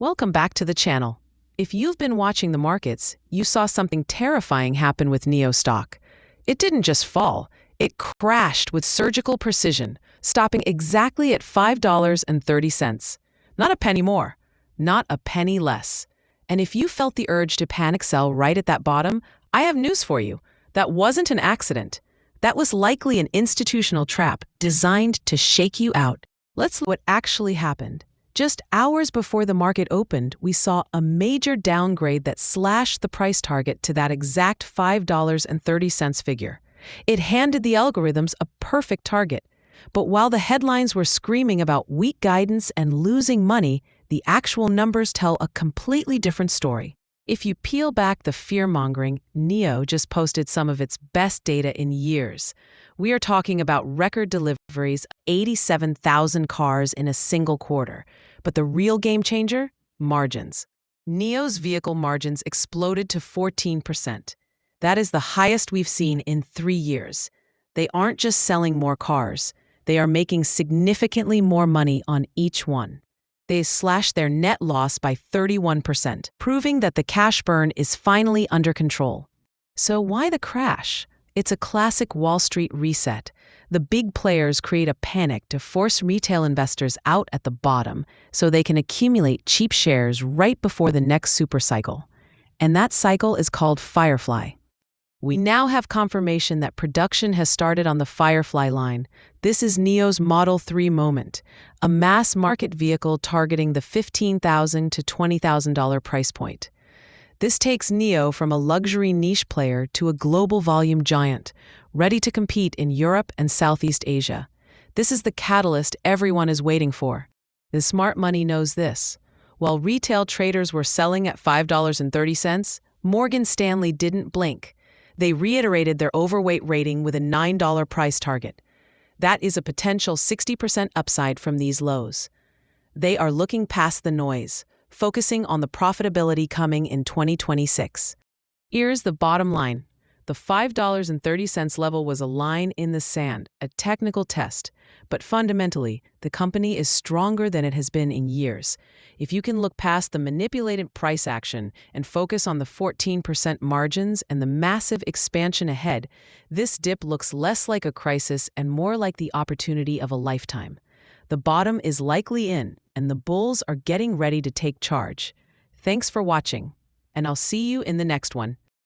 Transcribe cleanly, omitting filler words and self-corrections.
Welcome back to the channel. If you've been watching the markets, you saw something terrifying happen with NEO stock. It didn't just fall, it crashed with surgical precision, stopping exactly at $5.30. Not a penny more, not a penny less. And if you felt the urge to panic sell right at that bottom, I have news for you. That wasn't an accident. That was likely an institutional trap designed to shake you out. Let's look at what actually happened. Just hours before the market opened, we saw a major downgrade that slashed the price target to that exact $5.30 figure. It handed the algorithms a perfect target. But while the headlines were screaming about weak guidance and losing money, the actual numbers tell a completely different story. If you peel back the fear-mongering, NEO just posted some of its best data in years. We are talking about record deliveries, 87,000 cars in a single quarter. But the real game changer? Margins. NEO's vehicle margins exploded to 14%. That is the highest we've seen in 3 years. They aren't just selling more cars. They are making significantly more money on each one. They slashed their net loss by 31%, proving that the cash burn is finally under control. So why the crash? It's a classic Wall Street reset. The big players create a panic to force retail investors out at the bottom so they can accumulate cheap shares right before the next supercycle. And that cycle is called Firefly. We now have confirmation that production has started on the Firefly line. This is NEO's Model 3 moment, a mass market vehicle targeting the $15,000 to $20,000 price point. This takes NEO from a luxury niche player to a global volume giant, ready to compete in Europe and Southeast Asia. This is the catalyst everyone is waiting for. The smart money knows this. While retail traders were selling at $5.30, Morgan Stanley didn't blink. They reiterated their overweight rating with a $9 price target. That is a potential 60% upside from these lows. They are looking past the noise, focusing on the profitability coming in 2026. Here's the bottom line. The $5.30 level was a line in the sand, a technical test. But fundamentally, the company is stronger than it has been in years. If you can look past the manipulated price action and focus on the 14% margins and the massive expansion ahead, this dip looks less like a crisis and more like the opportunity of a lifetime. The bottom is likely in, and the bulls are getting ready to take charge. Thanks for watching, and I'll see you in the next one.